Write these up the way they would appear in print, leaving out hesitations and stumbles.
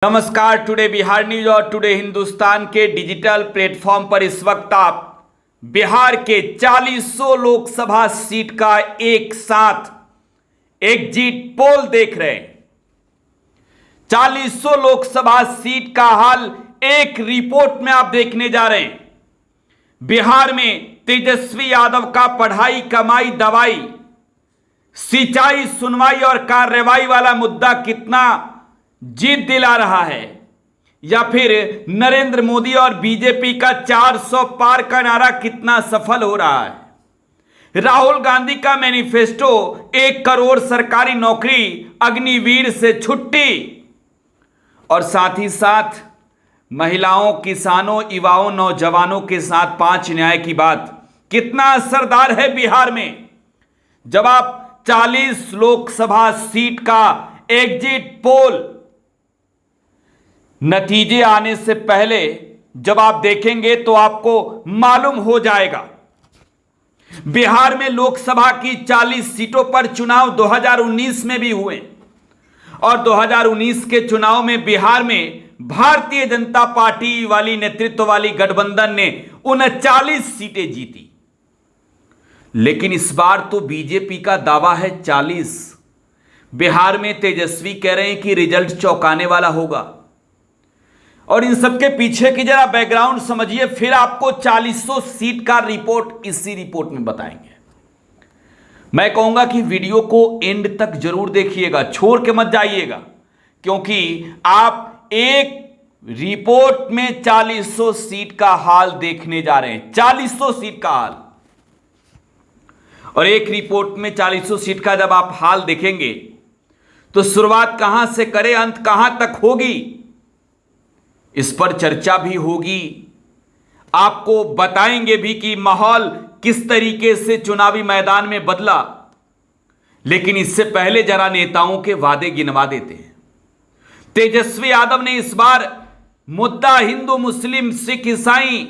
नमस्कार। Today Bihar news और today Hindustan के डिजिटल प्लेटफॉर्म पर इस वक्त आप बिहार के 40 लोकसभा सीट का एक साथ एग्जिट पोल देख रहे हैं। 40 लोकसभा सीट का हाल एक रिपोर्ट में आप देखने जा रहे हैं। बिहार में तेजस्वी यादव का पढ़ाई कमाई दवाई सिंचाई सुनवाई और कार्रवाई वाला मुद्दा कितना जीत दिला रहा है, या फिर नरेंद्र मोदी और बीजेपी का 400 पार का नारा कितना सफल हो रहा है। राहुल गांधी का मैनिफेस्टो 1 करोड़ सरकारी नौकरी अग्निवीर से छुट्टी और साथ ही साथ महिलाओं किसानों युवाओं नौजवानों के साथ 5 न्याय की बात कितना असरदार है बिहार में। जब आप 40 लोकसभा सीट का एग्जिट पोल नतीजे आने से पहले जब आप देखेंगे तो आपको मालूम हो जाएगा। बिहार में लोकसभा की 40 सीटों पर चुनाव 2019 में भी हुए और 2019 के चुनाव में बिहार में भारतीय जनता पार्टी वाली नेतृत्व वाली गठबंधन ने 39 सीटें जीती। लेकिन इस बार तो बीजेपी का दावा है 40। बिहार में तेजस्वी कह रहे हैं कि रिजल्ट चौंकाने वाला होगा। और इन सबके पीछे की जरा बैकग्राउंड समझिए, फिर आपको 40 सीट का रिपोर्ट इसी रिपोर्ट में बताएंगे। मैं कहूंगा कि वीडियो को एंड तक जरूर देखिएगा, छोड़ के मत जाइएगा, क्योंकि आप एक रिपोर्ट में 40 सीट का हाल देखने जा रहे हैं। 40 सीट का हाल, और एक रिपोर्ट में 40 सीट का जब आप हाल देखेंगे तो शुरुआत कहां से करें, अंत कहां तक होगी, इस पर चर्चा भी होगी। आपको बताएंगे भी कि माहौल किस तरीके से चुनावी मैदान में बदला। लेकिन इससे पहले जरा नेताओं के वादे गिनवा देते हैं। तेजस्वी यादव ने इस बार मुद्दा हिंदू मुस्लिम सिख ईसाई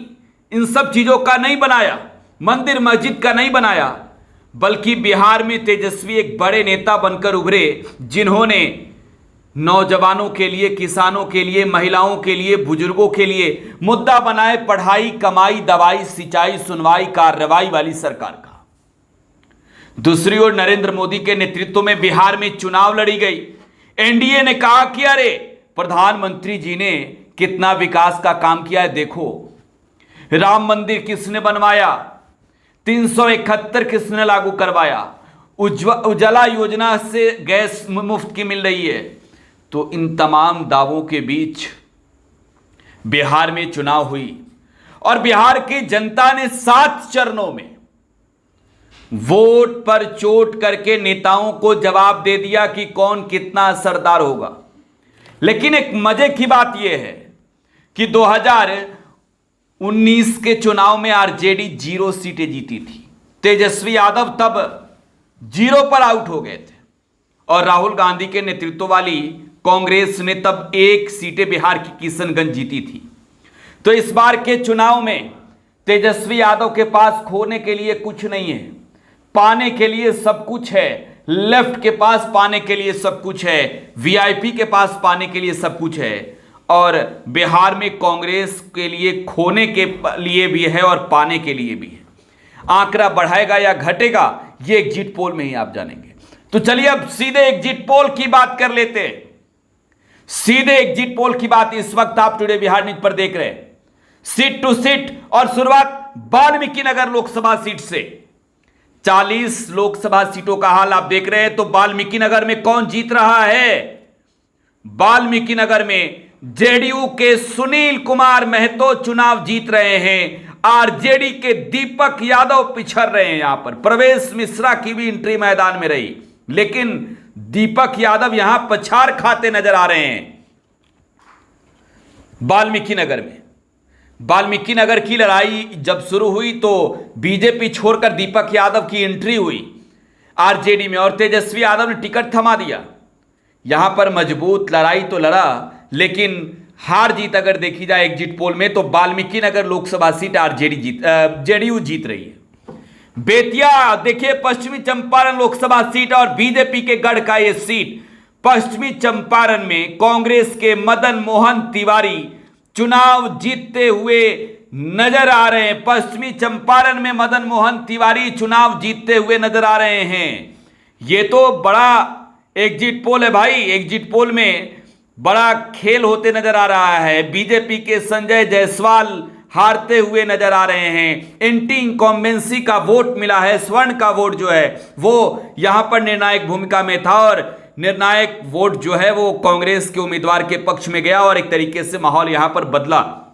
इन सब चीजों का नहीं बनाया, मंदिर मस्जिद का नहीं बनाया, बल्कि बिहार में तेजस्वी एक बड़े नेता बनकर उभरे जिन्होंने नौजवानों के लिए, किसानों के लिए, महिलाओं के लिए, बुजुर्गों के लिए मुद्दा बनाए पढ़ाई कमाई दवाई सिंचाई सुनवाई कार्रवाई वाली सरकार का। दूसरी ओर नरेंद्र मोदी के नेतृत्व में बिहार में चुनाव लड़ी गई। एनडीए ने कहा कि अरे प्रधानमंत्री जी ने कितना विकास का काम किया है, देखो राम मंदिर किसने बनवाया, 371 किसने लागू करवाया, उज्ज्वला योजना से गैस मुफ्त की मिल रही है। तो इन तमाम दावों के बीच बिहार में चुनाव हुई और बिहार की जनता ने 7 चरणों में वोट पर चोट करके नेताओं को जवाब दे दिया कि कौन कितना असरदार होगा। लेकिन एक मजे की बात यह है कि 2019 के चुनाव में आरजेडी 0 सीटें जीती थी। तेजस्वी यादव तब 0 पर आउट हो गए थे और राहुल गांधी के नेतृत्व वाली कांग्रेस ने तब 1 सीटें बिहार की किशनगंज जीती थी। तो इस बार के चुनाव में तेजस्वी यादव के पास खोने के लिए कुछ नहीं है, पाने के लिए सब कुछ है। लेफ्ट के पास पाने के लिए सब कुछ है, वीआईपी के पास पाने के लिए सब कुछ है, और बिहार में कांग्रेस के लिए खोने के लिए भी है और पाने के लिए भी है। आंकड़ा बढ़ाएगा या घटेगा ये एग्जिट पोल में ही आप जानेंगे। तो चलिए अब सीधे एग्जिट पोल की बात कर लेते हैं। सीधे एग्जिट पोल की बात इस वक्त आप टुडे बिहार न्यूज पर देख रहे हैं। सीट टू सीट, और शुरुआत वाल्मीकि नगर लोकसभा सीट से। 40 लोकसभा सीटों का हाल आप देख रहे हैं। तो वाल्मीकि नगर में कौन जीत रहा है? वाल्मीकि नगर में जेडीयू के सुनील कुमार महतो चुनाव जीत रहे हैं। आरजेडी के दीपक यादव पिछड़ रहे हैं। यहां पर प्रवेश मिश्रा की भी एंट्री मैदान में रही, लेकिन दीपक यादव यहां पछाड़ खाते नजर आ रहे हैं। वाल्मीकि नगर में वाल्मीकि नगर की लड़ाई जब शुरू हुई तो बीजेपी छोड़कर दीपक यादव की एंट्री हुई आरजेडी में और तेजस्वी यादव ने टिकट थमा दिया। यहां पर मजबूत लड़ाई तो लड़ा, लेकिन हार जीत अगर देखी जाए एग्जिट पोल में तो वाल्मीकि नगर लोकसभा सीट जेडीयू जीत रही है। बेतिया देखिए, पश्चिमी चंपारण लोकसभा सीट और बीजेपी के गढ़ का यह सीट पश्चिमी चंपारण में कांग्रेस के मदन मोहन तिवारी चुनाव जीतते हुए नजर आ रहे हैं। पश्चिमी चंपारण में मदन मोहन तिवारी चुनाव जीतते हुए नजर आ रहे हैं। ये तो बड़ा एग्जिट पोल है भाई। एग्जिट पोल में बड़ा खेल होते नजर आ रहा है। बीजेपी के संजय जायसवाल हारते हुए नजर आ रहे हैं। एंटी इनकम्बेंसी का वोट मिला है। स्वर्ण का वोट जो है वो यहां पर निर्णायक भूमिका में था और निर्णायक वोट जो है वो कांग्रेस के उम्मीदवार के पक्ष में गया और एक तरीके से माहौल यहां पर बदला।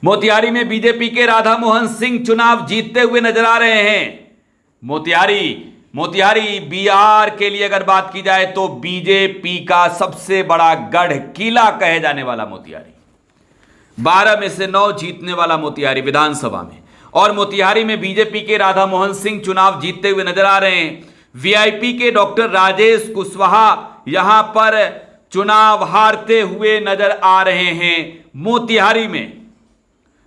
मोतिहारी में बीजेपी के राधा मोहन सिंह चुनाव जीतते हुए नजर आ रहे हैं। मोतिहारी बिहार के लिए अगर बात की जाए तो बीजेपी का सबसे बड़ा गढ़ किला कहे जाने वाला मोतिहारी, 12 में से 9 जीतने वाला मोतिहारी विधानसभा में। और मोतिहारी में बीजेपी के राधा मोहन सिंह चुनाव जीतते हुए नजर आ रहे हैं। वीआईपी के डॉक्टर राजेश कुशवाहा यहां पर चुनाव हारते हुए नजर आ रहे हैं मोतिहारी में।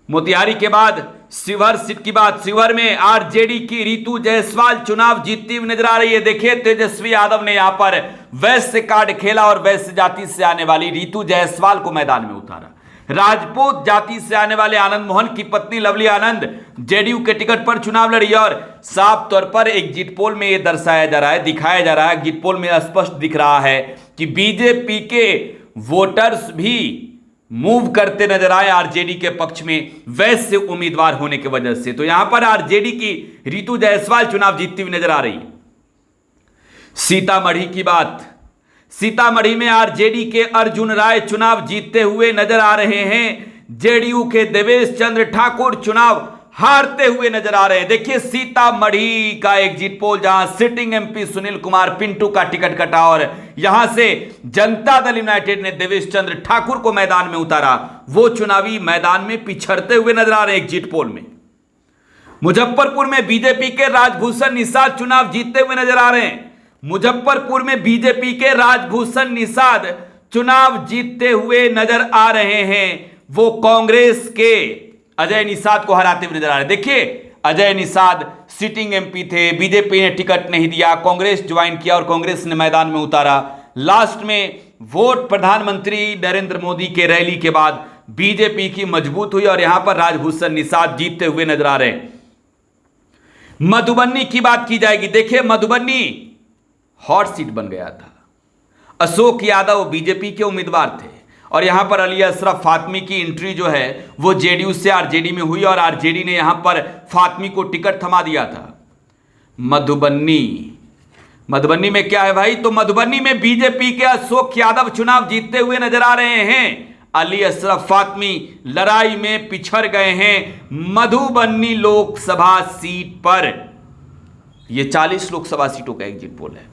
मोतिहारी के बाद शिवहर सीट की बात, शिवहर में आरजेडी की रीतू जायसवाल चुनाव जीतती हुई नजर आ रही है। देखिए तेजस्वी यादव ने यहां पर वैश्य कार्ड खेला और वैश्य जाति से आने वाली रीतू जायसवाल को मैदान में उतारा। राजपूत जाति से आने वाले आनंद मोहन की पत्नी लवली आनंद जेडीयू के टिकट पर चुनाव लड़ी और साफ तौर पर एग्जिट पोल में यह दर्शाया जा रहा है, दिखाया जा रहा है, एग्जिट पोल में स्पष्ट दिख रहा है कि बीजेपी के वोटर्स भी मूव करते नजर आए आरजेडी के पक्ष में वैसे उम्मीदवार होने की वजह से। तो यहां पर आरजेडी की रीतू जायसवाल चुनाव जीतती हुई नजर आ रही है। सीतामढ़ी की बात, सीतामढ़ी में आरजेडी के अर्जुन राय चुनाव जीतते हुए नजर आ रहे हैं। जेडीयू के देवेश चंद्र ठाकुर चुनाव हारते हुए नजर आ रहे हैं। देखिए सीतामढ़ी का एग्जिट पोल जहां सिटिंग एमपी सुनील कुमार पिंटू का टिकट कटा और यहां से जनता दल यूनाइटेड ने देवेश चंद्र ठाकुर को मैदान में उतारा, वो चुनावी मैदान में पिछड़ते हुए नजर आ रहे हैं एग्जिट पोल में। मुजफ्फरपुर में बीजेपी के राजभूषण निषाद चुनाव जीतते हुए नजर आ रहे हैं। मुजफ्फरपुर में बीजेपी के राजभूषण निषाद चुनाव जीतते हुए नजर आ रहे हैं। वो कांग्रेस के अजय निषाद को हराते हुए नजर आ रहे हैं। देखिए अजय निषाद सिटिंग एमपी थे, बीजेपी ने टिकट नहीं दिया, कांग्रेस ज्वाइन किया और कांग्रेस ने मैदान में उतारा। लास्ट में वोट प्रधानमंत्री नरेंद्र मोदी के रैली के बाद बीजेपी की मजबूत हुई और यहां पर राजभूषण निषाद जीतते हुए नजर आ रहे हैं। मधुबनी की बात की जाएगी। देखिए मधुबनी हॉट सीट बन गया था। अशोक यादव बीजेपी के उम्मीदवार थे और यहां पर अली अशरफ फातमी की एंट्री जो है वो जेडीयू से आरजेडी में हुई और आरजेडी ने यहां पर फातमी को टिकट थमा दिया था। मधुबनी में क्या है भाई, तो मधुबनी में बीजेपी के अशोक यादव चुनाव जीतते हुए नजर आ रहे हैं। अली अशरफ फातमी लड़ाई में पिछड़ गए हैं मधुबनी लोकसभा सीट पर। यह 40 लोकसभा सीटों का एग्जिट पोल है।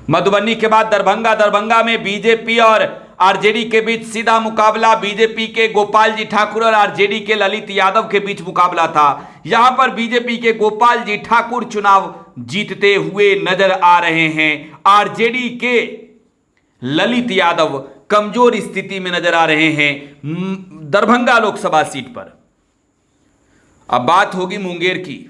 मधुबनी के बाद दरभंगा में बीजेपी और आरजेडी के बीच सीधा मुकाबला, बीजेपी के गोपाल जी ठाकुर और आरजेडी के ललित यादव के बीच मुकाबला था। यहां पर बीजेपी के गोपाल जी ठाकुर चुनाव जीतते हुए नजर आ रहे हैं। आरजेडी के ललित यादव कमजोर स्थिति में नजर आ रहे हैं दरभंगा लोकसभा सीट पर। अब बात होगी मुंगेर की।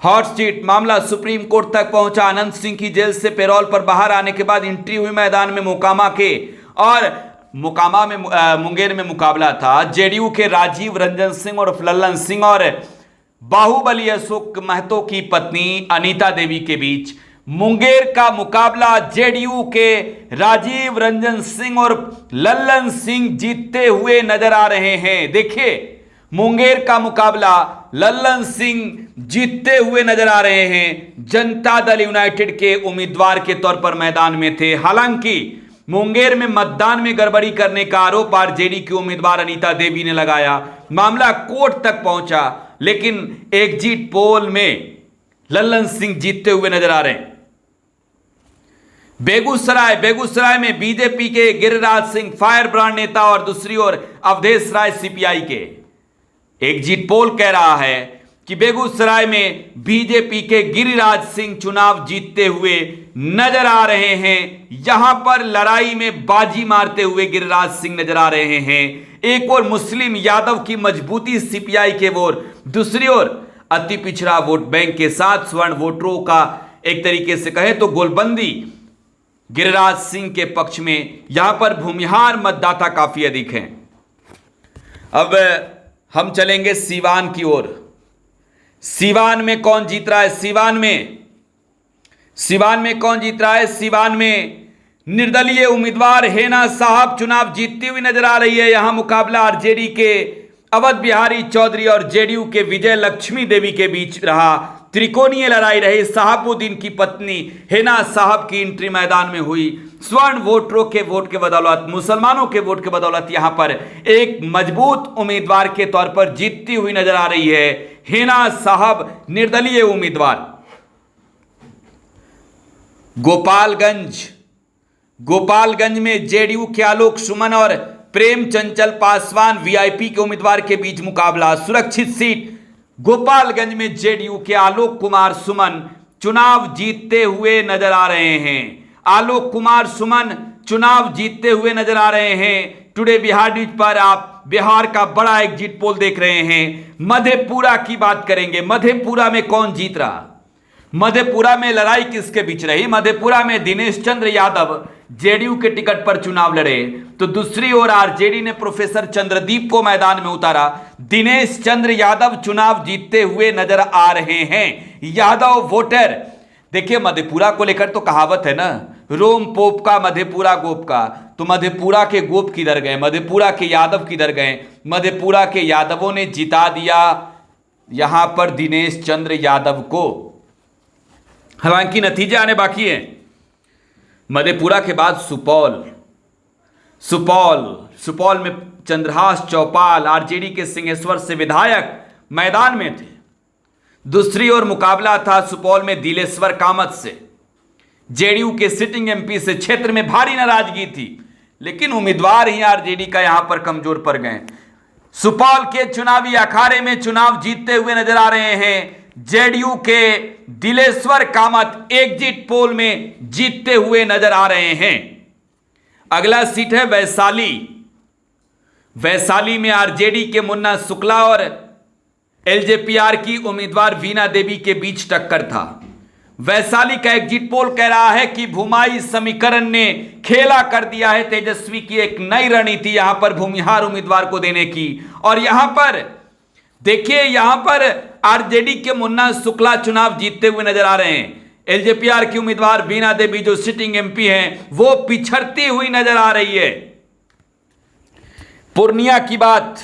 हॉट सीट मामला सुप्रीम कोर्ट तक पहुंचा। अनंत सिंह की जेल से पैरोल पर बाहर आने के बाद एंट्री हुई मैदान में मोकामा के और मोकामा में मुंगेर में मुकाबला था जेडीयू के राजीव रंजन सिंह और लल्लन सिंह और बाहुबली अशोक महतो की पत्नी अनीता देवी के बीच। मुंगेर का मुकाबला जेडीयू के राजीव रंजन सिंह और लल्लन सिंह जीतते हुए नजर आ रहे हैं। देखिए मुंगेर का मुकाबला लल्लन सिंह जीतते हुए नजर आ रहे हैं। जनता दल यूनाइटेड के उम्मीदवार के तौर पर मैदान में थे। हालांकि मुंगेर में मतदान में गड़बड़ी करने का आरोप आरजेडी की उम्मीदवार अनीता देवी ने लगाया। मामला कोर्ट तक पहुंचा लेकिन एग्जिट पोल में लल्लन सिंह जीतते हुए नजर आ रहे हैं। बेगूसराय में बीजेपी के गिरिराज सिंह फायर ब्रांड नेता और दूसरी ओर अवधेश राय सीपीआई के। एग्जिट पोल कह रहा है कि बेगूसराय में बीजेपी के गिरिराज सिंह चुनाव जीतते हुए नजर आ रहे हैं। यहां पर लड़ाई में बाजी मारते हुए गिरिराज सिंह नजर आ रहे हैं। एक और मुस्लिम यादव की मजबूती सीपीआई के ओर, दूसरी ओर अति पिछड़ा वोट बैंक के साथ स्वर्ण वोटरों का एक तरीके से कहें तो गोलबंदी गिरिराज सिंह के पक्ष में। यहां पर भूमिहार मतदाता काफी अधिक हैं। अब हम चलेंगे सीवान की ओर। सीवान में कौन जीत रहा है? सीवान में कौन जीत रहा है? सीवान में निर्दलीय उम्मीदवार हेना साहब चुनाव जीतती हुई नजर आ रही है। यहां मुकाबला आरजेडी के अवध बिहारी चौधरी और जेडीयू के विजय लक्ष्मी देवी के बीच रहा। त्रिकोणीय लड़ाई रही। साहबुद्दीन की पत्नी हेना साहब की एंट्री मैदान में हुई। स्वर्ण वोटरों के वोट के बदौलत, मुसलमानों के वोट के बदौलत यहां पर एक मजबूत उम्मीदवार के तौर पर जीतती हुई नजर आ रही है हेना साहब, निर्दलीय उम्मीदवार। गोपालगंज में जेडीयू के आलोक सुमन और प्रेम चंचल पासवान वीआईपी के उम्मीदवार के बीच मुकाबला। सुरक्षित सीट गोपालगंज में जेडीयू के आलोक कुमार सुमन चुनाव जीतते हुए नजर आ रहे हैं। आलोक कुमार सुमन चुनाव जीतते हुए नजर आ रहे हैं। टुडे बिहार न्यूज पर आप बिहार का बड़ा एग्जिट पोल देख रहे हैं। मधेपुरा की बात करेंगे। मधेपुरा में कौन जीत रहा? मधेपुरा में लड़ाई किसके बीच रही? मधेपुरा में दिनेश चंद्र यादव जेडीयू के टिकट पर चुनाव लड़े, तो दूसरी ओर आरजेडी ने प्रोफेसर चंद्रदीप को मैदान में उतारा। दिनेश चंद्र यादव चुनाव जीतते हुए नजर आ रहे हैं। यादव वोटर, देखिए मधेपुरा को लेकर तो कहावत है ना, रोम पोप का मधेपुरा गोप का। तो मधेपुरा के गोप किधर गए? मधेपुरा के यादव किधर गए? मधेपुरा के यादवों ने जिता दिया यहां पर दिनेश चंद्र यादव को। हालांकि नतीजे आने बाकी हैं। मधेपुरा के बाद सुपौल में चंद्रहास चौपाल आरजेडी के सिंहेश्वर से विधायक मैदान में थे। दूसरी ओर मुकाबला था सुपौल में दिलेश्वर कामत से। जेडीयू के सिटिंग एमपी से क्षेत्र में भारी नाराजगी थी, लेकिन उम्मीदवार ही आरजेडी का यहां पर कमजोर पड़ गए। सुपौल के चुनावी अखाड़े में चुनाव जीतते हुए नजर आ रहे हैं जेडीयू के दिलेश्वर कामत, एग्जिट पोल में जीतते हुए नजर आ रहे हैं। अगला सीट है वैशाली में आरजेडी के मुन्ना शुक्ला और एलजेपीआर की उम्मीदवार वीणा देवी के बीच टक्कर था। वैशाली का एग्जिट पोल कह रहा है कि भूमाई समीकरण ने खेला कर दिया है तेजस्वी की एक नई रणनीति यहां पर भूमिहार उम्मीदवार को देने की। और यहां पर देखिए, यहां पर आरजेडी के मुन्ना शुक्ला चुनाव जीतते हुए नजर आ रहे हैं। एलजेपीआर की उम्मीदवार वीणा देवी जो सिटिंग एमपी हैं, वो पिछड़ती हुई नजर आ रही है। पूर्णिया की बात,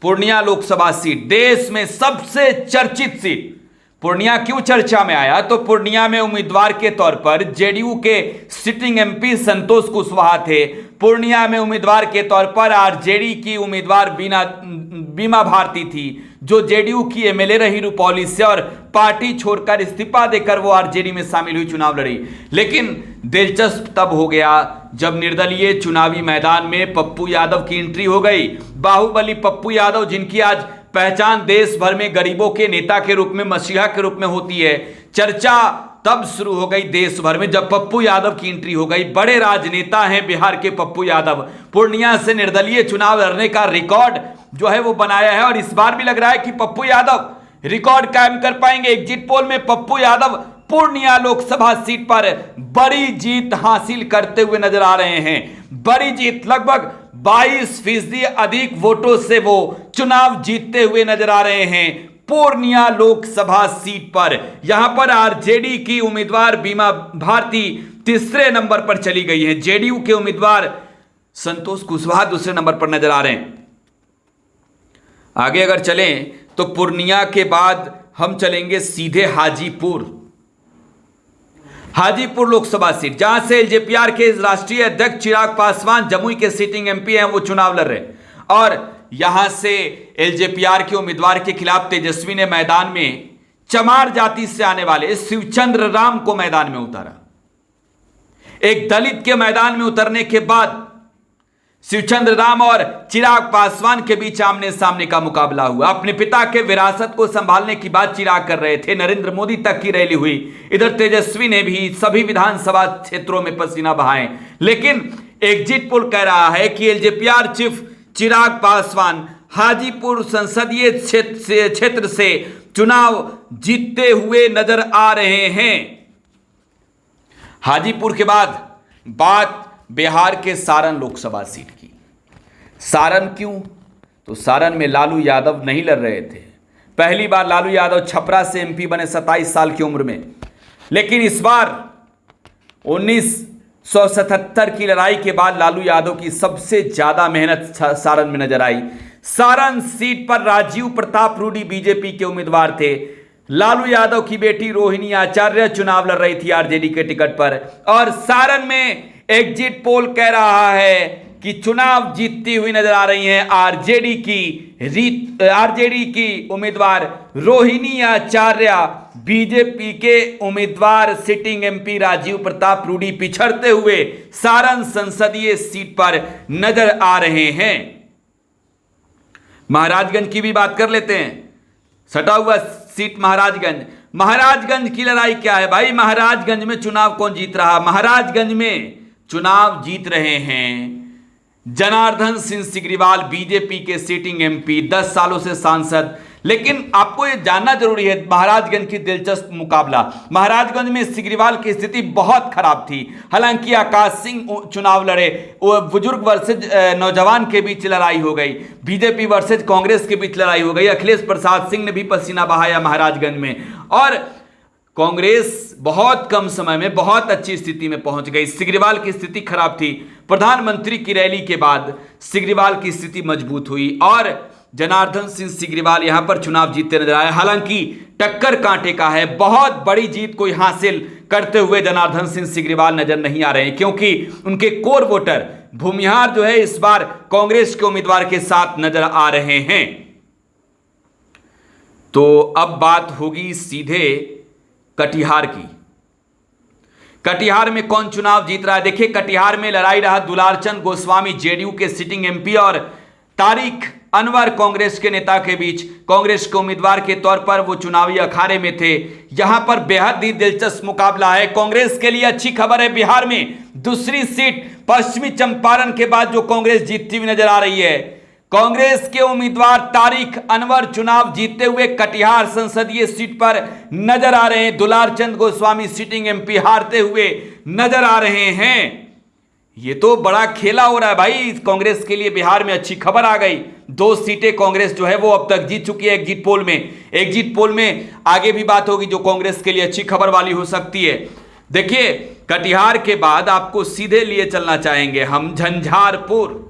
पूर्णिया लोकसभा सीट देश में सबसे चर्चित सीट। पूर्णिया क्यों चर्चा में आया? तो पूर्णिया में उम्मीदवार के तौर पर जेडीयू के सिटिंग एमपी संतोष कुशवाहा थे। पूर्णिया में उम्मीदवार के तौर पर आरजेडी की उम्मीदवार बीमा भारती थी, जो जेडीयू की एमएलए रही रुपौली से और पार्टी छोड़कर इस्तीफा देकर वो आरजेडी में शामिल हुई, चुनाव लड़ी। लेकिन दिलचस्प तब हो गया जब निर्दलीय चुनावी मैदान में पप्पू यादव की एंट्री हो गई। बाहुबली पप्पू यादव, जिनकी आज पहचान देश भर में गरीबों के नेता के रूप में, मसीहा के रूप में होती है। चर्चा तब शुरू हो गई देश भर में जब पप्पू यादव की एंट्री हो गई। बड़े राजनेता हैं बिहार के पप्पू यादव। पूर्णिया से निर्दलीय चुनाव लड़ने का रिकॉर्ड जो है वो बनाया है और इस बार भी लग रहा है कि पप्पू यादव रिकॉर्ड कायम कर पाएंगे। एग्जिट पोल में पप्पू यादव पूर्णिया लोकसभा सीट पर बड़ी जीत हासिल करते हुए नजर आ रहे हैं। बड़ी जीत, लगभग 22% अधिक वोटों से वो चुनाव जीतते हुए नजर आ रहे हैं पूर्णिया लोकसभा सीट पर। यहां पर आरजेडी की उम्मीदवार बीमा भारती तीसरे नंबर पर चली गई है। जेडीयू के उम्मीदवार संतोष कुशवाहा दूसरे नंबर पर नजर आ रहे हैं। आगे अगर चलें तो पूर्णिया के बाद हम चलेंगे सीधे हाजीपुर लोकसभा सीट, जहां से एलजेपीआर के राष्ट्रीय अध्यक्ष चिराग पासवान जमुई के सिटिंग एमपी हैं, वो चुनाव लड़ रहे हैं। और यहां से एलजेपीआर के उम्मीदवार के खिलाफ तेजस्वी ने मैदान में चमार जाति से आने वाले शिवचंद्र राम को मैदान में उतारा। एक दलित के मैदान में उतरने के बाद शिवचंद्र राम और चिराग पासवान के बीच आमने सामने का मुकाबला हुआ। अपने पिता के विरासत को संभालने की बात चिराग कर रहे थे। नरेंद्र मोदी तक की रैली हुई। इधर तेजस्वी ने भी सभी विधानसभा क्षेत्रों में पसीना बहाए। लेकिन एग्जिट पोल कह रहा है कि एलजेपीआर चीफ चिराग पासवान हाजीपुर संसदीय क्षेत्र से चुनाव जीतते हुए नजर आ रहे हैं। हाजीपुर के बाद बात बिहार के सारण लोकसभा सीट की। सारण क्यों? तो सारण में लालू यादव नहीं लड़ रहे थे। पहली बार लालू यादव छपरा से एमपी बने 27 साल की उम्र में, लेकिन इस बार 1977 की लड़ाई के बाद लालू यादव की सबसे ज्यादा मेहनत सारण में नजर आई। सारण सीट पर राजीव प्रताप रूडी बीजेपी के उम्मीदवार थे। लालू यादव की बेटी रोहिणी आचार्य चुनाव लड़ रही थी आरजेडी के टिकट पर, और सारण में एग्जिट पोल कह रहा है कि चुनाव जीतती हुई नजर आ रही हैं आरजेडी की उम्मीदवार रोहिणी आचार्य। बीजेपी के उम्मीदवार सिटिंग एमपी राजीव प्रताप रूडी पिछड़ते हुए सारण संसदीय सीट पर नजर आ रहे हैं। महाराजगंज की भी बात कर लेते हैं। सटा हुआ सीट महाराजगंज की लड़ाई क्या है भाई? महाराजगंज में चुनाव कौन जीत रहा? महाराजगंज में चुनाव जीत रहे हैं जनार्दन सिंह सिग्रीवाल, बीजेपी के सिटिंग एमपी, 10 सालों से सांसद। लेकिन आपको यह जानना जरूरी है महाराजगंज की दिलचस्प मुकाबला। महाराजगंज में सिग्रीवाल की स्थिति बहुत खराब थी। हालांकि आकाश सिंह चुनाव लड़े, वो बुजुर्ग वर्सेज नौजवान के बीच लड़ाई हो गई, बीजेपी वर्सेज कांग्रेस के बीच लड़ाई हो गई। अखिलेश प्रसाद सिंह ने भी पसीना बहाया महाराजगंज में, और कांग्रेस बहुत कम समय में बहुत अच्छी स्थिति में पहुंच गई। सिग्रीवाल की स्थिति खराब थी। प्रधानमंत्री की रैली के बाद सिग्रीवाल की स्थिति मजबूत हुई और जनार्दन सिंह सिग्रीवाल यहां पर चुनाव जीतते नजर आए। हालांकि टक्कर कांटे का है, बहुत बड़ी जीत कोई हासिल करते हुए जनार्दन सिंह सिग्रीवाल नजर नहीं आ रहे हैं, क्योंकि उनके कोर वोटर भूमिहार जो है इस बार कांग्रेस के उम्मीदवार के साथ नजर आ रहे हैं। तो अब बात होगी सीधे कटिहार की। कटिहार में कौन चुनाव जीत रहा है? देखिए, कटिहार में लड़ाई रहा दुलारचंद गोस्वामी जेडीयू के सिटिंग एमपी और तारिक अनवर कांग्रेस के नेता के बीच। कांग्रेस के उम्मीदवार के तौर पर वो चुनावी अखाड़े में थे। यहां पर बेहद ही दिलचस्प मुकाबला है। कांग्रेस के लिए अच्छी खबर है, बिहार में दूसरी सीट पश्चिमी चंपारण के बाद जो कांग्रेस जीतती हुई नजर आ रही है। कांग्रेस के उम्मीदवार तारिक अनवर चुनाव जीतते हुए कटिहार संसदीय सीट पर नजर आ रहे हैं। दुलारचंद गोस्वामी सिटिंग एमपी हारते हुए नजर आ रहे हैं। ये तो बड़ा खेला हो रहा है भाई कांग्रेस के लिए। बिहार में अच्छी खबर आ गई। 2 सीटें कांग्रेस जो है वो अब तक जीत चुकी है एग्जिट पोल में। एग्जिट पोल में आगे भी बात होगी जो कांग्रेस के लिए अच्छी खबर वाली हो सकती है। देखिए, कटिहार के बाद आपको सीधे लिए चलना चाहेंगे हम झंझारपुर।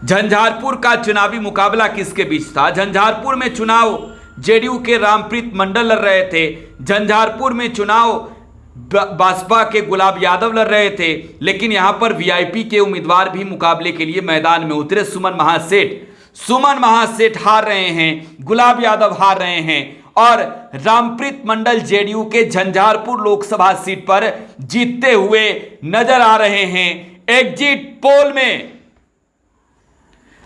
झंझारपुर का चुनावी मुकाबला किसके बीच था? झंझारपुर में चुनाव जेडीयू के रामप्रीत मंडल लड़ रहे थे। झंझारपुर में चुनाव बसपा के गुलाब यादव लड़ रहे थे। लेकिन यहां पर वीआईपी के उम्मीदवार भी मुकाबले के लिए मैदान में उतरे। सुमन महासेठ हार रहे हैं, गुलाब यादव हार रहे हैं, और रामप्रीत मंडल जेडीयू के झंझारपुर लोकसभा सीट पर जीतते हुए नजर आ रहे हैं एग्जिट पोल में।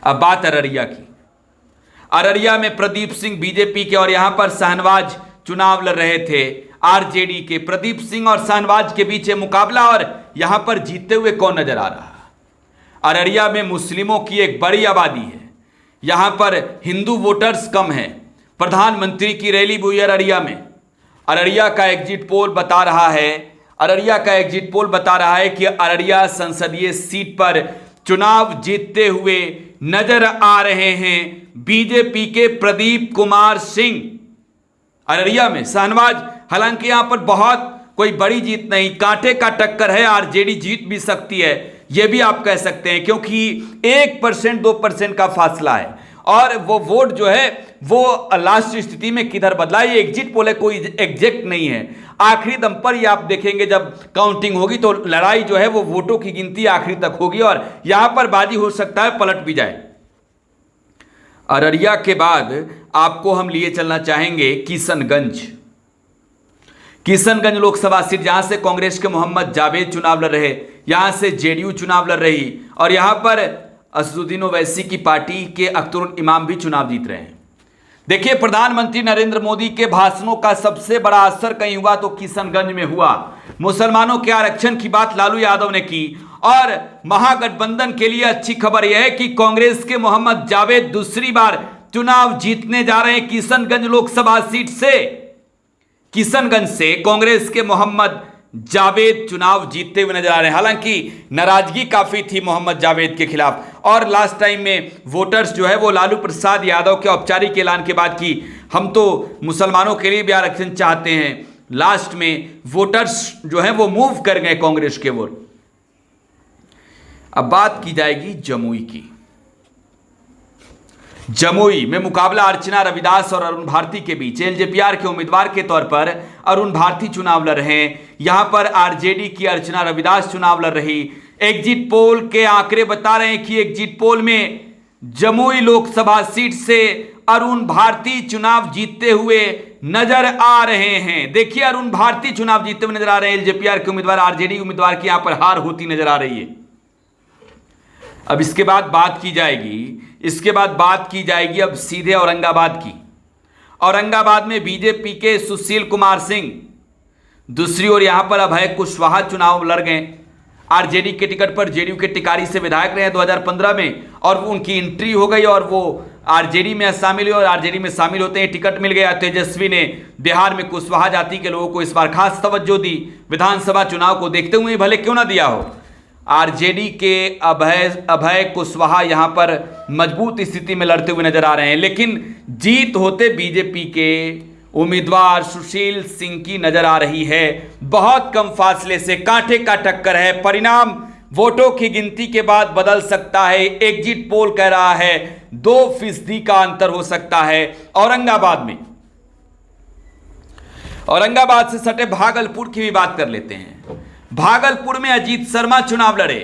अब बात अररिया की। अररिया में प्रदीप सिंह बीजेपी के और यहां पर शाहनवाज चुनाव लड़ रहे थे आरजेडी के। प्रदीप सिंह और शाहनवाज के बीच मुकाबला, और यहां पर जीतते हुए कौन नजर आ रहा? अररिया में मुस्लिमों की एक बड़ी आबादी है। यहां पर हिंदू वोटर्स कम हैं। प्रधानमंत्री की रैली हुई अररिया में। अररिया का एग्जिट पोल बता रहा है कि अररिया संसदीय सीट पर चुनाव जीतते हुए नजर आ रहे हैं बीजेपी के प्रदीप कुमार सिंह। अररिया में शाहनवाज, हालांकि यहां पर बहुत कोई बड़ी जीत नहीं, कांटे का टक्कर है, आरजेडी जीत भी सकती है, यह भी आप कह सकते हैं, क्योंकि 1% 2% का फासला है। और वो वोट जो है वो लास्ट स्थिति में किधर बदला, ये एग्जिट पोल है, कोई एग्जैक्ट नहीं है। आखिरी दम पर ये आप देखेंगे जब काउंटिंग होगी तो लड़ाई जो है वो वोटों की गिनती आखिरी तक होगी, और यहां पर बाजी हो सकता है पलट भी जाए। अररिया के बाद आपको हम लिए चलना चाहेंगे किशनगंज लोकसभा सीट, जहां से कांग्रेस के मोहम्मद जावेद चुनाव लड़ रहे, यहां से जेडीयू चुनाव लड़ रही, और यहां पर असदुद्दीन ओवैसी की पार्टी के अख्तरुल इमाम भी चुनाव जीत रहे हैं। देखिए, प्रधानमंत्री नरेंद्र मोदी के भाषणों का सबसे बड़ा असर कहीं हुआ तो किशनगंज में हुआ। मुसलमानों के आरक्षण की बात लालू यादव ने की, और महागठबंधन के लिए अच्छी खबर यह है कि कांग्रेस के मोहम्मद जावेद दूसरी बार चुनाव जीतने जा रहे हैं किशनगंज लोकसभा सीट से। किशनगंज से कांग्रेस के मोहम्मद जावेद चुनाव जीतते हुए नजर आ रहे हैं। हालांकि नाराजगी काफी थी मोहम्मद जावेद के खिलाफ, और लास्ट टाइम में वोटर्स जो है वो लालू प्रसाद यादव के औपचारिक ऐलान के बाद की हम तो मुसलमानों के लिए भी आरक्षण चाहते हैं, लास्ट में वोटर्स जो है वो मूव कर गए कांग्रेस के ओर। अब बात की जाएगी जमुई की। जमुई में मुकाबला अर्चना रविदास और अरुण भारती के बीच। एलजेपीआर के उम्मीदवार के तौर पर अरुण भारती चुनाव लड़ रहे हैं, यहां पर आरजेडी की अर्चना रविदास चुनाव लड़ रही। एग्जिट पोल के आंकड़े बता रहे हैं कि एग्जिट पोल में जमुई लोकसभा सीट से अरुण भारती चुनाव जीतते हुए नजर आ रहे हैं। देखिए, अरुण भारती चुनाव जीतते हुए नजर आ रहे हैं। एलजेपीआर के उम्मीदवार आरजेडी उम्मीदवार की यहां पर हार होती नजर आ रही है। अब इसके बाद बात की जाएगी अब सीधे औरंगाबाद की। औरंगाबाद में बीजेपी के सुशील कुमार सिंह, दूसरी ओर यहां पर अभय कुशवाहा चुनाव लड़ गए। आरजेडी के टिकट पर जेडीयू के टिकारी से विधायक रहे 2015 में, और उनकी एंट्री हो गई और वो आरजेडी में शामिल हुए, और आरजेडी में शामिल होते ही टिकट मिल गया। तेजस्वी ने बिहार में कुशवाहा जाति के लोगों को इस बार खास तवज्जो दी। विधानसभा चुनाव को देखते हुए भले क्यों ना दिया हो, आरजेडी के अभय कुशवाहा यहां पर मजबूत स्थिति में लड़ते हुए नजर आ रहे हैं, लेकिन जीत होते बीजेपी के उम्मीदवार सुशील सिंह की नजर आ रही है। बहुत कम फासले से कांटे का टक्कर है। परिणाम वोटों की गिनती के बाद बदल सकता है। एग्जिट पोल कह रहा है 2% का अंतर हो सकता है औरंगाबाद में। औरंगाबाद से सटे भागलपुर की भी बात कर लेते हैं। भागलपुर में अजीत शर्मा चुनाव लड़े।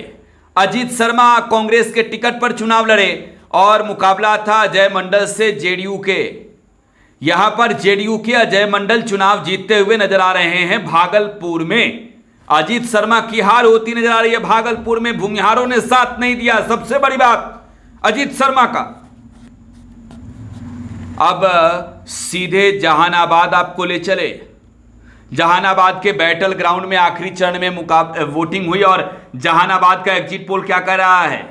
अजीत शर्मा कांग्रेस के टिकट पर चुनाव लड़े और मुकाबला था अजय मंडल से जेडीयू के। यहां पर जेडीयू के अजय मंडल चुनाव जीतते हुए नजर आ रहे हैं। भागलपुर में अजीत शर्मा की हार होती नजर आ रही है। भागलपुर में भूमिहारों ने साथ नहीं दिया, सबसे बड़ी बात अजीत शर्मा का। अब सीधे जहानाबाद आपको ले चले। जहानाबाद के बैटल ग्राउंड में आखिरी चरण में वोटिंग हुई और जहानाबाद का एग्जिट पोल क्या कर रहा है?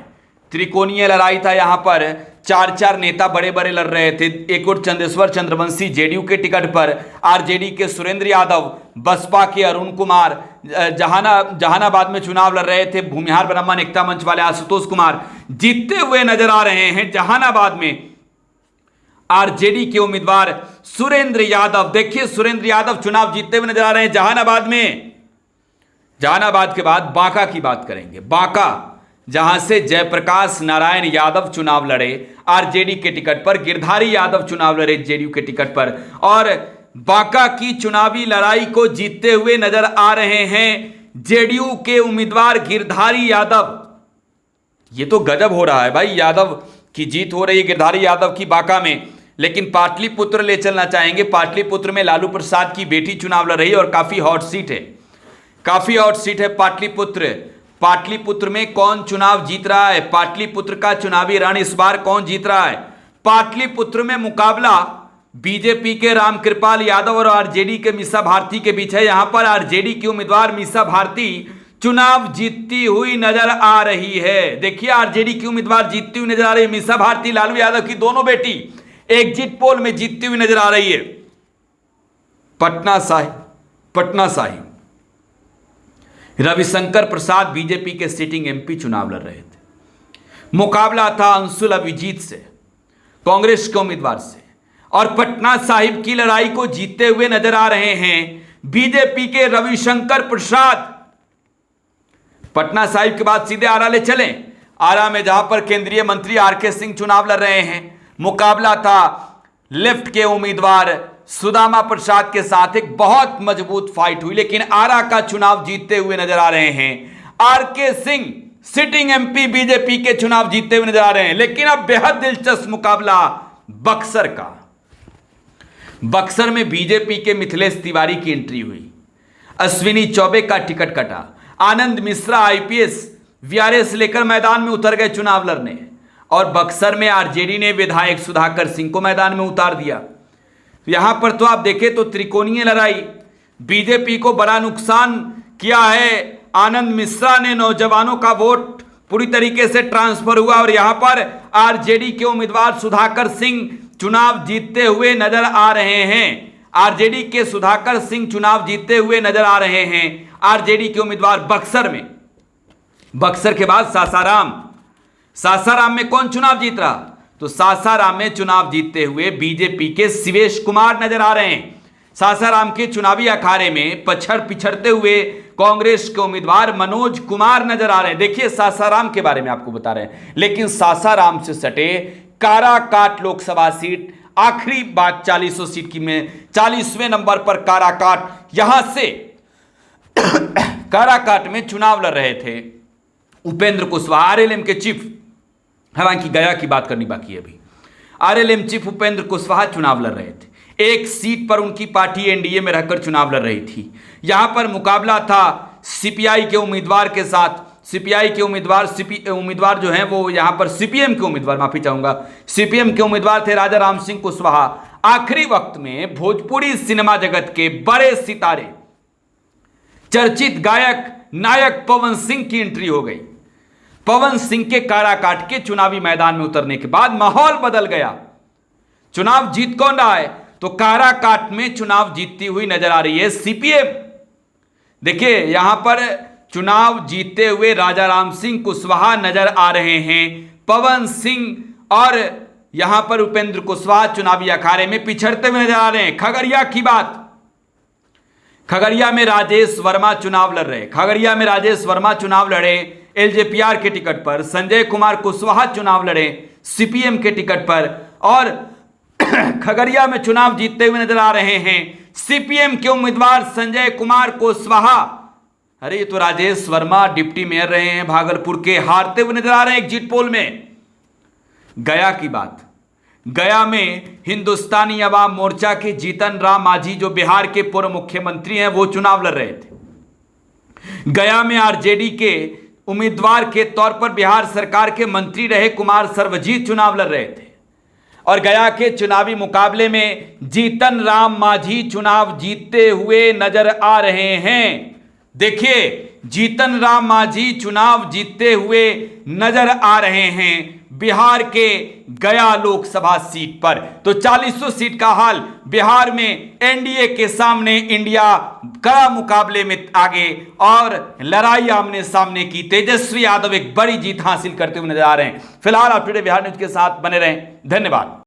त्रिकोणीय लड़ाई था। यहां पर चार नेता बड़े बड़े लड़ रहे थे। एक और चंदेश्वर चंद्रवंशी जेडीयू के टिकट पर, आरजेडी के सुरेंद्र यादव, बसपा के अरुण कुमार जहानाबाद में चुनाव लड़ रहे थे। भूमिहार ब्राह्मण एकता मंच वाले आशुतोष कुमार जीतते हुए नजर आ रहे हैं जहानाबाद में। आरजेडी के उम्मीदवार सुरेंद्र यादव, देखिए सुरेंद्र यादव चुनाव जीतते हुए नजर आ रहे हैं जहानाबाद में। जहानाबाद के बाद बांका की बात करेंगे। बांका, जहां से जयप्रकाश नारायण यादव चुनाव लड़े आरजेडी के टिकट पर, गिरधारी यादव चुनाव लड़े जेडीयू के टिकट पर, और बांका की चुनावी लड़ाई को जीतते हुए नजर आ रहे हैं जेडीयू के उम्मीदवार गिरधारी यादव। यह तो गजब हो रहा है भाई, यादव की जीत हो रही है गिरधारी यादव की बांका में। लेकिन पाटलिपुत्र ले चलना चाहेंगे। पाटलिपुत्र में लालू प्रसाद की बेटी चुनाव लड़ रही है और काफी हॉट सीट है, काफी हॉट सीट है पाटलिपुत्र। पाटलिपुत्र में कौन चुनाव जीत रहा है? पाटलिपुत्र का चुनावी रण इस बार कौन जीत रहा है? पाटलिपुत्र में मुकाबला बीजेपी के रामकृपाल यादव और आरजेडी के मीसा भारती के बीच है। यहां पर आरजेडी की उम्मीदवार मीसा भारती चुनाव जीतती हुई नजर आ रही है। देखिए, आरजेडी की उम्मीदवार जीतती हुई नजर आ रही है। मीसा भारती लालू यादव की दोनों बेटी एग्जिट पोल में जीतती हुई नजर आ रही है। पटना साहिब रविशंकर प्रसाद बीजेपी के सिटिंग एमपी चुनाव लड़ रहे थे। मुकाबला था अंशुल अभिजीत से, कांग्रेस के उम्मीदवार से, और पटना साहिब की लड़ाई को जीतते हुए नजर आ रहे हैं बीजेपी के रविशंकर प्रसाद। पटना साहिब के बाद सीधे आरा ले चलें। आरा में जहां पर केंद्रीय मंत्री आरके सिंह चुनाव लड़ रहे हैं। मुकाबला था लेफ्ट के उम्मीदवार सुदामा प्रसाद के साथ। एक बहुत मजबूत फाइट हुई, लेकिन आरा का चुनाव जीतते हुए नजर आ रहे हैं R K Singh, sitting MP BJP के चुनाव जीतते हुए नजर आ रहे हैं। लेकिन अब बेहद दिलचस्प मुकाबला बक्सर का। बक्सर में बीजेपी के मिथिलेश तिवारी की एंट्री हुई। अश्विनी चौबे का टिकट कटा। आनंद मिश्रा आईपीएस वीआरएस लेकर मैदान में उतर गए चुनाव लड़ने, और बक्सर में आरजेडी ने विधायक सुधाकर सिंह को मैदान में उतार दिया। यहां पर तो आप देखें तो त्रिकोणीय लड़ाई, बीजेपी को बड़ा नुकसान किया है। आनंद मिश्रा ने नौजवानों का वोट पूरी तरीके से ट्रांसफर हुआ, और यहां पर आरजेडी के उम्मीदवार सुधाकर सिंह चुनाव जीतते हुए नजर आ रहे हैं। आरजेडी के सुधाकर सिंह चुनाव जीतते हुए नजर आ रहे हैं। आरजेडी के उम्मीदवार बक्सर में। बक्सर के बाद सासाराम। सासाराम में कौन चुनाव जीत रहा? तो सासाराम में चुनाव जीतते हुए बीजेपी के शिवेश कुमार नजर आ रहे हैं। सासाराम के चुनावी अखाड़े में पिछड़ते हुए कांग्रेस के उम्मीदवार मनोज कुमार नजर आ रहे हैं। देखिए सासाराम के बारे में आपको बता रहे हैं। लेकिन सासाराम से सटे काराकाट लोकसभा सीट, आखिरी बात 40 सीट की में 40वें नंबर पर काराकाट, यहां से काराकाट में चुनाव लड़ रहे थे उपेंद्र कुशवाहा, आरएलएम के चीफ। हालांकि गया की बात करनी बाकी है अभी। आरएलएम चीफ उपेंद्र कुशवाहा चुनाव लड़ रहे थे। एक सीट पर उनकी पार्टी एनडीए में रहकर चुनाव लड़ रही थी। यहां पर मुकाबला था सीपीआई के उम्मीदवार के साथ। सीपीआई के उम्मीदवार जो हैं वो यहां पर सीपीएम के उम्मीदवार, माफी चाहूंगा, सीपीएम के उम्मीदवार थे राजा राम सिंह कुशवाहा। आखिरी वक्त में भोजपुरी सिनेमा जगत के बड़े सितारे, चर्चित गायक नायक पवन सिंह की एंट्री हो गई। पवन सिंह के काराकाट के चुनावी मैदान में उतरने के बाद माहौल बदल गया। चुनाव जीत कौन रहा है? तो काराकाट में चुनाव जीतती हुई नजर आ रही है सीपीएम। देखिए यहां पर चुनाव जीतते हुए राजा राम सिंह कुशवाहा नजर आ रहे हैं। पवन सिंह और यहां पर उपेंद्र कुशवाहा चुनावी अखाड़े में पिछड़ते हुए नजर आ रहे हैं। खगड़िया की बात, खगड़िया में राजेश वर्मा चुनाव लड़ रहे। खगड़िया में राजेश वर्मा चुनाव लड़े एलजेपीआर के टिकट पर। संजय कुमार कुशवाहा चुनाव लड़े सीपीएम के टिकट पर और खगड़िया में चुनाव जीतते हुए नजर आ रहे हैं सीपीएम के उम्मीदवार संजय कुमार कुशवाहा। अरे ये तो राजेश वर्मा डिप्टी मेयर रहे हैं भागलपुर के, हारते हुए नजर आ रहे हैं एग्जिट पोल में। गया की बात, गया में हिंदुस्तानी अवाम मोर्चा के जीतन राम मांझी जो बिहार के पूर्व मुख्यमंत्री हैं वो चुनाव लड़ रहे थे। गया में आरजेडी के उम्मीदवार के तौर पर बिहार सरकार के मंत्री रहे कुमार सर्वजीत चुनाव लड़ रहे थे और गया के चुनावी मुकाबले में जीतन राम मांझी चुनाव जीतते हुए नजर आ रहे हैं। देखिए जीतन राम मांझी चुनाव जीतते हुए नजर आ रहे हैं बिहार के गया लोकसभा सीट पर। तो 40 सीट का हाल बिहार में एनडीए के सामने इंडिया कड़ा मुकाबले में आगे और लड़ाई आमने सामने की। तेजस्वी यादव एक बड़ी जीत हासिल करते हुए नजर आ रहे हैं। फिलहाल आप टुडे बिहार न्यूज के साथ बने रहें। धन्यवाद।